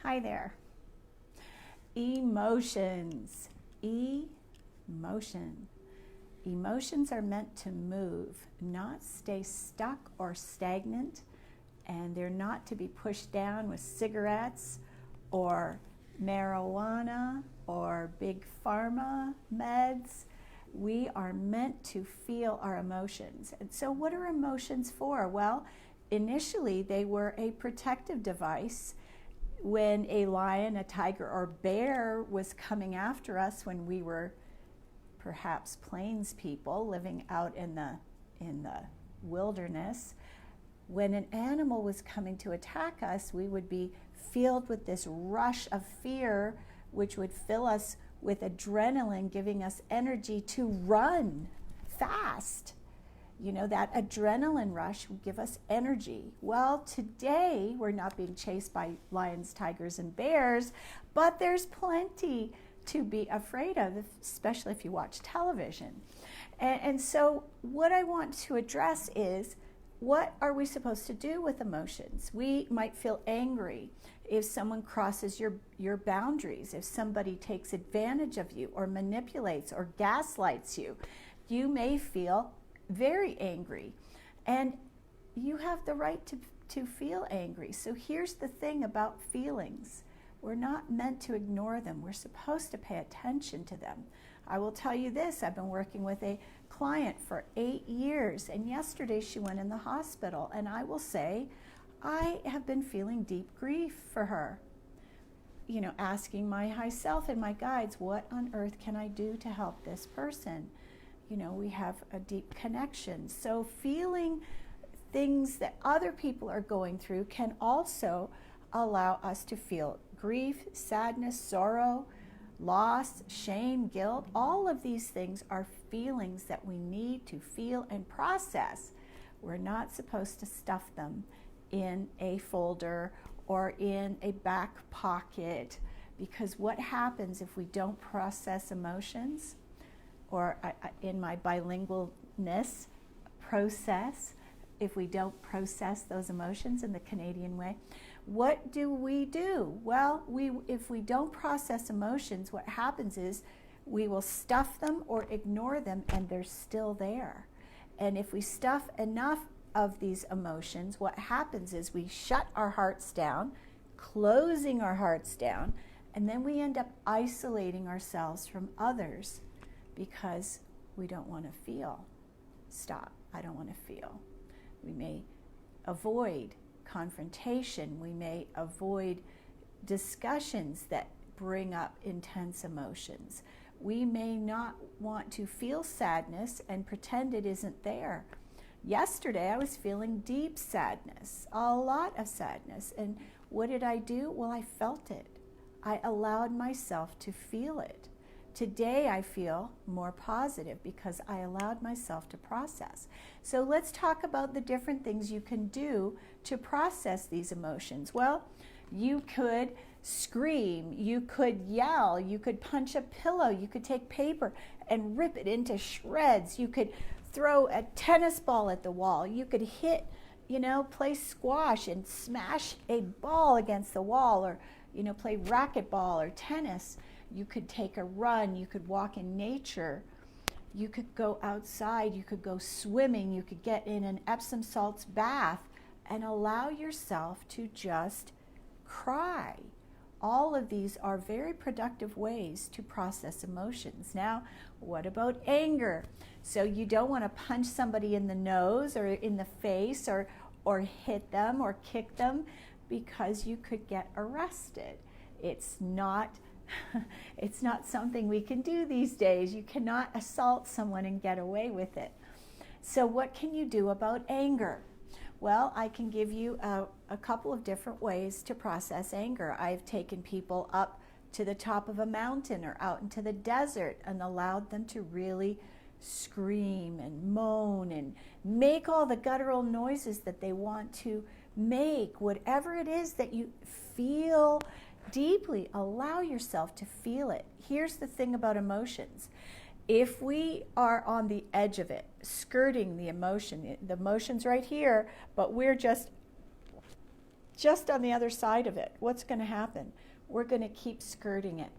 Hi there. Emotions. Emotion. Emotions are meant to move, not stay stuck or stagnant, and they're not to be pushed down with cigarettes or marijuana or big pharma meds. We are meant to feel our emotions. And so what are emotions for? Well, initially they were a protective device when a lion, a tiger, or bear was coming after us when we were perhaps plains people living out in the wilderness. When an animal was coming to attack us, we would be filled with this rush of fear, which would fill us with adrenaline, giving us energy to run fast. You know, that adrenaline rush would give us energy. Well, today we're not being chased by lions, tigers, and bears, but there's plenty to be afraid of, especially if you watch television. And so what I want to address is, what are we supposed to do with emotions? We might feel angry if someone crosses your boundaries, if somebody takes advantage of you or manipulates or gaslights you. You may feel very angry, and you have the right to feel angry. So here's the thing about feelings. We're not meant to ignore them. We're supposed to pay attention to them. I will tell you this, I've been working with a client for 8 years, and yesterday she went in the hospital, and I will say I have been feeling deep grief for her. You know, asking my high self and my guides, what on earth can I do to help this person? You know, we have a deep connection. So feeling things that other people are going through can also allow us to feel grief, sadness, sorrow, loss, shame, guilt. All of these things are feelings that we need to feel and process. We're not supposed to stuff them in a folder or in a back pocket, because what happens if we don't process emotions, or in my bilingualness, process, if we don't process those emotions in the Canadian way, what do? Well, if we don't process emotions, what happens is we will stuff them or ignore them, and they're still there. And if we stuff enough of these emotions, what happens is we shut our hearts down, closing our hearts down, and then we end up isolating ourselves from others because we don't want to feel. Stop, I don't want to feel. We may avoid confrontation. We may avoid discussions that bring up intense emotions. We may not want to feel sadness and pretend it isn't there. Yesterday I was feeling deep sadness, a lot of sadness. And what did I do? Well, I felt it. I allowed myself to feel it. Today I feel more positive because I allowed myself to process. So let's talk about the different things you can do to process these emotions. Well, you could scream, you could yell, you could punch a pillow, you could take paper and rip it into shreds, you could throw a tennis ball at the wall, you could hit, play squash and smash a ball against the wall, or, play racquetball or tennis. You could take a run, you could walk in nature, you could go outside, you could go swimming, you could get in an Epsom salts bath and allow yourself to just cry. All of these are very productive ways to process emotions. Now, what about anger? So you don't want to punch somebody in the nose or in the face or hit them or kick them, because you could get arrested. It's not something we can do these days. You cannot assault someone and get away with it. So what can you do about anger? Well, I can give you a couple of different ways to process anger. I've taken people up to the top of a mountain or out into the desert and allowed them to really scream and moan and make all the guttural noises that they want to make. Whatever it is that you feel deeply, allow yourself to feel it. Here's the thing about emotions. If we are on the edge of it, skirting the emotion's right here, but we're just just on the other side of it, what's going to happen? We're going to keep skirting it.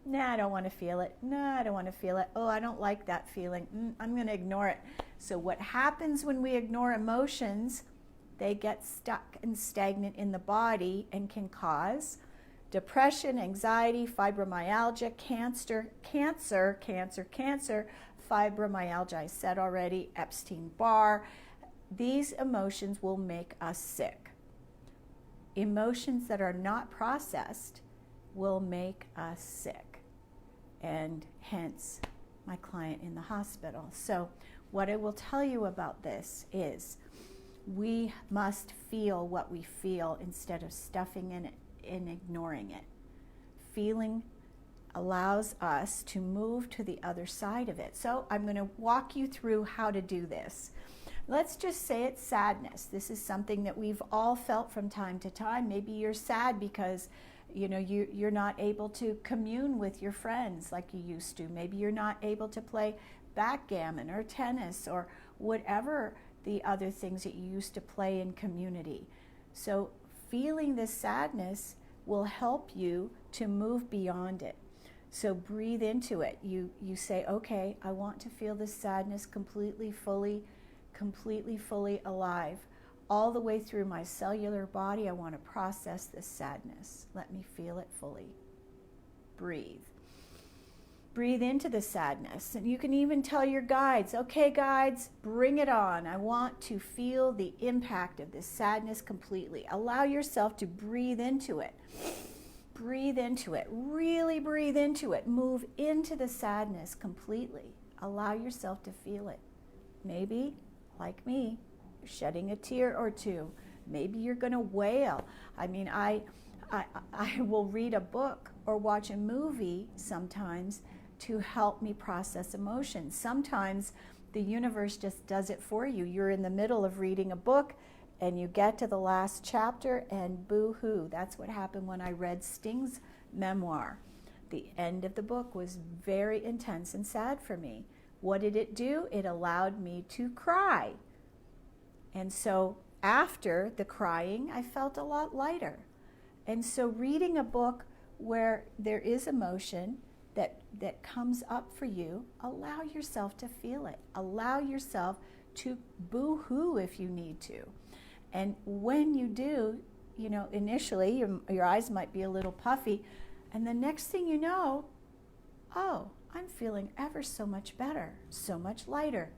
Nah, I don't want to feel it. Nah, I don't want to feel it. Oh, I don't like that feeling. I'm going to ignore it. So what happens when we ignore emotions, they get stuck and stagnant in the body and can cause depression, anxiety, fibromyalgia, cancer, fibromyalgia, I said already, Epstein-Barr. These emotions will make us sick. Emotions that are not processed will make us sick, and hence my client in the hospital. So what I will tell you about this is we must feel what we feel instead of stuffing in it and ignoring it. Feeling allows us to move to the other side of it. So I'm going to walk you through how to do this. Let's just say it's sadness. This is something that we've all felt from time to time. Maybe you're sad because you're not able to commune with your friends like you used to. Maybe you're not able to play backgammon or tennis or whatever the other things that you used to play in community. So feeling this sadness will help you to move beyond it. So breathe into it. You say, okay, I want to feel this sadness completely, fully alive. All the way through my cellular body, I want to process this sadness. Let me feel it fully. Breathe. Breathe into the sadness. And you can even tell your guides, okay, guides, bring it on. I want to feel the impact of this sadness completely. Allow yourself to breathe into it. Breathe into it. Really breathe into it. Move into the sadness completely. Allow yourself to feel it. Maybe, like me, you're shedding a tear or two. Maybe you're going to wail. I mean, I will read a book or watch a movie sometimes to help me process emotions. Sometimes the universe just does it for you. You're in the middle of reading a book and you get to the last chapter and boo-hoo. That's what happened when I read Sting's memoir. The end of the book was very intense and sad for me. What did it do? It allowed me to cry. And so after the crying, I felt a lot lighter. And so reading a book where there is emotion that comes up for you, allow yourself to feel it. Allow yourself to boo-hoo if you need to. And when you do, initially your eyes might be a little puffy, and the next thing you know, oh, I'm feeling ever so much better, so much lighter.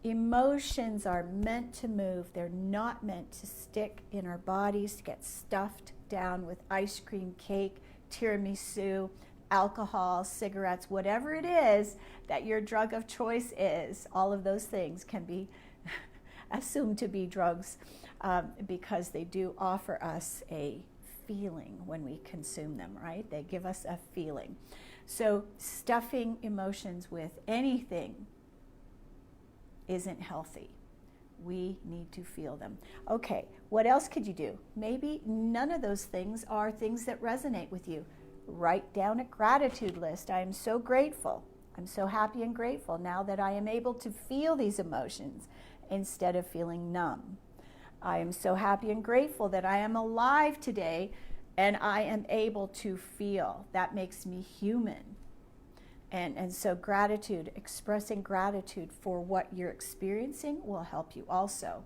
Emotions are meant to move. They're not meant to stick in our bodies, to get stuffed down with ice cream, cake, tiramisu, alcohol, cigarettes, whatever it is that your drug of choice is. All of those things can be assumed to be drugs because they do offer us a feeling when we consume them, right? They give us a feeling. So stuffing emotions with anything isn't healthy. We need to feel them. Okay, what else could you do? Maybe none of those things are things that resonate with you. Write down a gratitude list. I am so grateful. I'm so happy and grateful now that I am able to feel these emotions instead of feeling numb. I am so happy and grateful that I am alive today and I am able to feel. That makes me human. And so gratitude, expressing gratitude for what you're experiencing will help you also.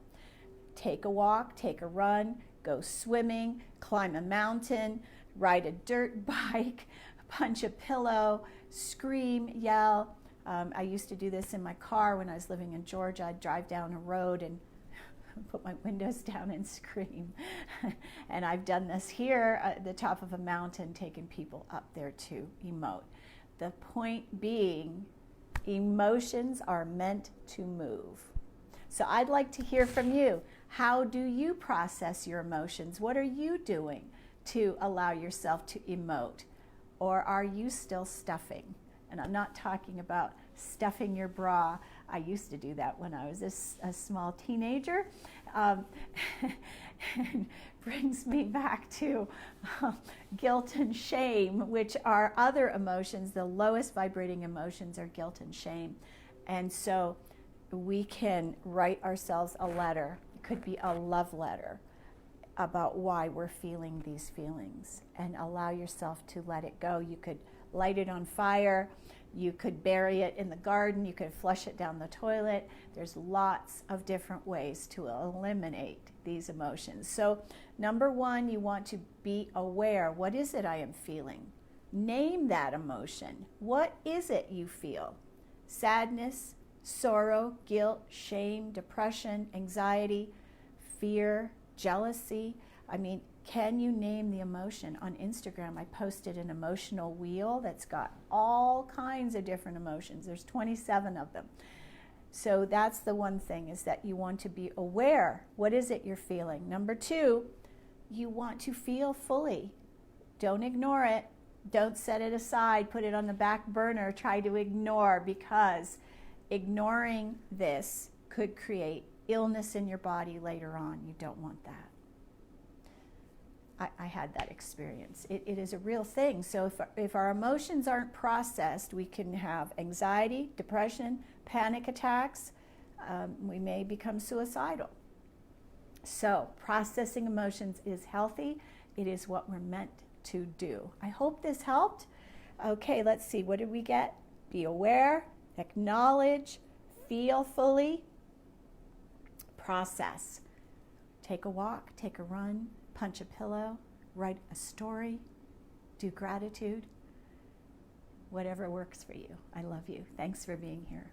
Take a walk, take a run, go swimming, climb a mountain, ride a dirt bike, punch a pillow, scream, yell. I used to do this in my car when I was living in Georgia. I'd drive down a road and put my windows down and scream. And I've done this here at the top of a mountain, taking people up there to emote. The point being, emotions are meant to move. So I'd like to hear from you. How do you process your emotions? What are you doing to allow yourself to emote? Or are you still stuffing? And I'm not talking about stuffing your bra. I used to do that when I was a small teenager. And brings me back to guilt and shame, which are other emotions. The lowest vibrating emotions are guilt and shame. And so we can write ourselves a letter. It could be a love letter. about why we're feeling these feelings and allow yourself to let it go. You could light it on fire, you could bury it in the garden, you could flush it down the toilet. There's lots of different ways to eliminate these emotions. So number one, you want to be aware. What is it I am feeling? Name that emotion. What is it you feel? Sadness, sorrow, guilt, shame, depression, anxiety, fear, jealousy. I mean, can you name the emotion? On Instagram, I posted an emotional wheel that's got all kinds of different emotions. There's 27 of them. So that's the one thing, is that you want to be aware. What is it you're feeling? Number two, you want to feel fully. Don't ignore it. Don't set it aside. Put it on the back burner. Try to ignore, because ignoring this could create illness in your body later on. You don't want that. I had that experience. It is a real thing. So if our emotions aren't processed, we can have anxiety, depression, panic attacks. We may become suicidal. So processing emotions is healthy. It is what we're meant to do. I hope this helped. Okay, let's see. What did we get? Be aware, acknowledge, feel fully, process. Take a walk, take a run, punch a pillow, write a story, do gratitude, whatever works for you. I love you. Thanks for being here.